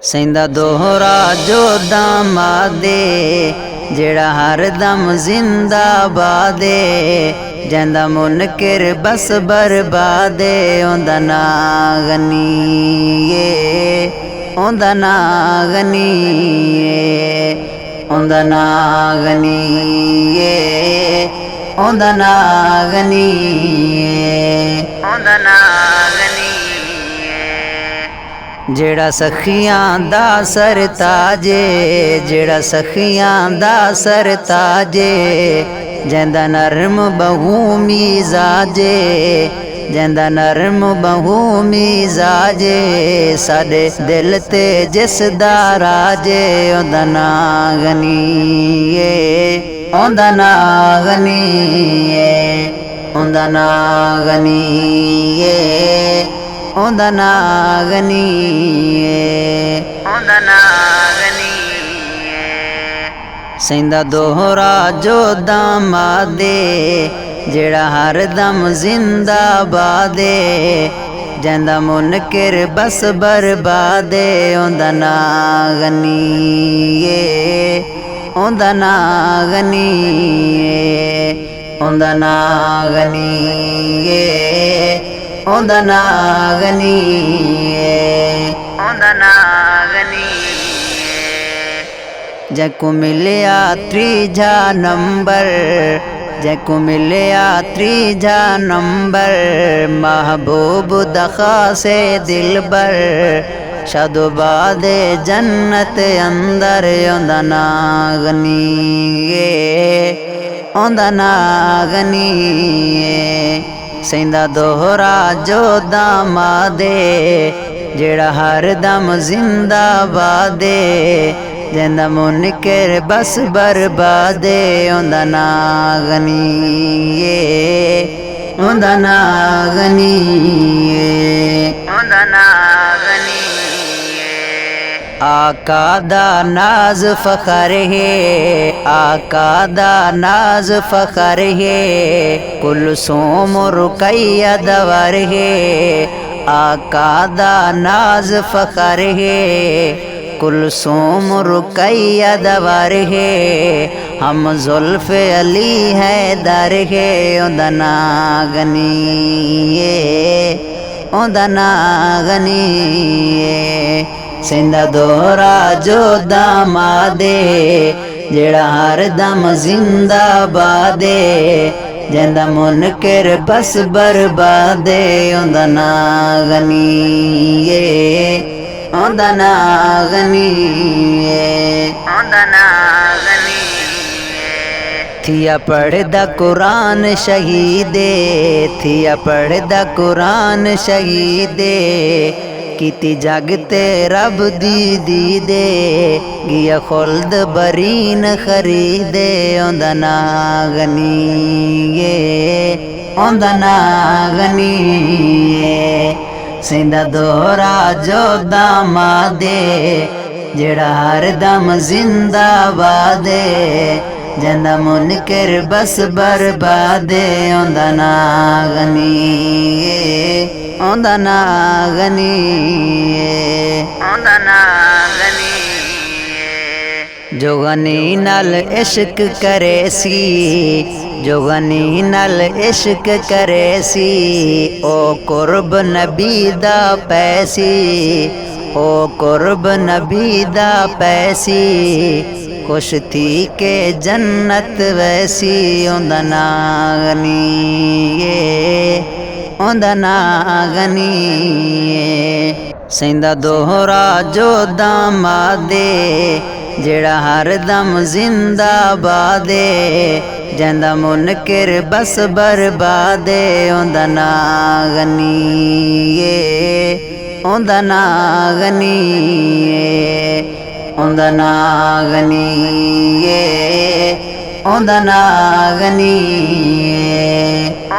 सैंदा दोहरा जो दामादे जेड़ा हर दम जिंदाबादे जैंदा मुनकिर बस बर्बादे ओंदा ना गनीए ओंदा ना गनीए ओंदा ना गनीए ओंदा ना गनीए ओंदा ना गनीए जेड़ा सखियां दा सरताजे जेड़ा सखियां दा सरताजे जैंदा नरम बहु मिजाजे जैंदा नरम बहु मिजाजे साडे दिल ते जिस दा राजे ओंदा ना गनीए ओंदा ना गनीए ओंदा ना गनीए ओंदा ना गनीए ओंदा ना गनीए सैंदा दोहरा जो दामादे जेड़ा हर दम जिंदाबादे जैंदा मुनकिर बस बर्बादे ओंदा ना गनीए ओंदा ना गनीए ओंदा ना गनीए ओंदा ना गनीए ओंदा ना गनीए जैको मिलया त्रीजा नंबर जैको मिलया त्रीजा नंबर महबूब दखा से दिलबर शादोबादे जन्नत अंदर ओंदा ना गनीए ओंदा ना गनीए सैंदा दोहरा जो दामादे जेड़ा हर दम जिंदाबादे जैंदा मुनकिर बस बर्बादे ओंदा ना गनीए ओंदा ना गनीए ओंदा ना गनीए आका दा नाज फखर है आका दा नाज फखर है कुलसूम रुकैया दवर है आका दा नाज फखर है कुलसूम रुकैया दवर है हम जुल्फ अली है दर है ओंदा ना गनीए ओंदा ना गनीए सैंदा दोहरा जो दामादे जेड़ा हर दम जिंदाबादे जैंदा मुनकिर बस बर्बादे ओंदा ना गनीए ओंदा ना गनीए ओंदा ना गनीए थिया पढ़दा कुरान शहीदे थिया पढ़दा कुरान शहीदे कीती जागते रब दी दे गिया खुल्द बरीन खरीदे ओंदा ना गनीए ओंदा ना गनीए सैंदा दोहरा जो दामादे जेड़ा हर दम जिंदाबादे जैंदा मुनकिर बस बर्बादे ओंदा ना गनीए ओंदा ना गनीए ओंदा ना गनीए जो गनी नल इश्क करे सी जो गनी नल इश्क करे सी ओ कुर्ब नबी दा पैसी ओ कुर्ब नबी दा पैसी खुश थी के जन्नत वैसी ओंदा ना गनीए ओंदा ना गनीए सैंदा दोहरा जो दामादे जेड़ा हर दम जिंदाबादे जैंदा मुनकिर बस बर्बादे ओंदा ना गनीए ओंदा ना गनीए ओंदा ना गनीए ओंदा ना गनीए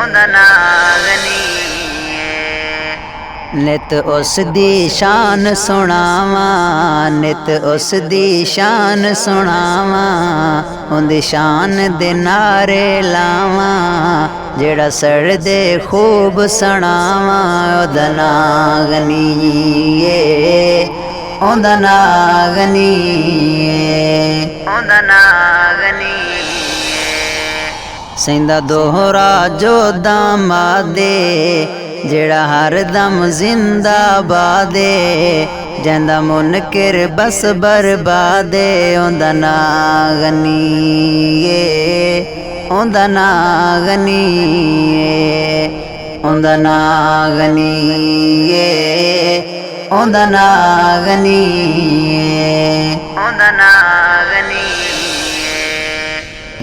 ओंदा ना गनीए नित उस दी शान सुनावा नित उस दी शान सुनावा उंदी शान दे नारे लावा जेड़ा सड़दे खूब सनावा ओदा ना गनीए ओंदा नागनी ओंदा नागनी सैंदा दोहरा जो दामादे जेड़ा हर दम जिंदाबादे जैंदा मुनकिर बस बर्बादे ओंदा नागनी ओंदा नागनी ओंदा नागनी ओंदा नागनी ओंदा नागनी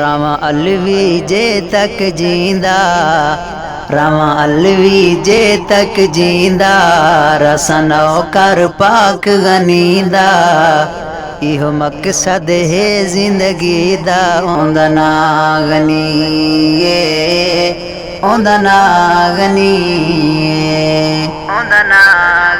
रामा अलवी जे तक जींदा रामा अलवी जे तक जींदा रसनो कर पाक गनींदा इहो मकसद है जिंदगी दा ओंदा नागनी ओंदा नागनी ओंदा नागनी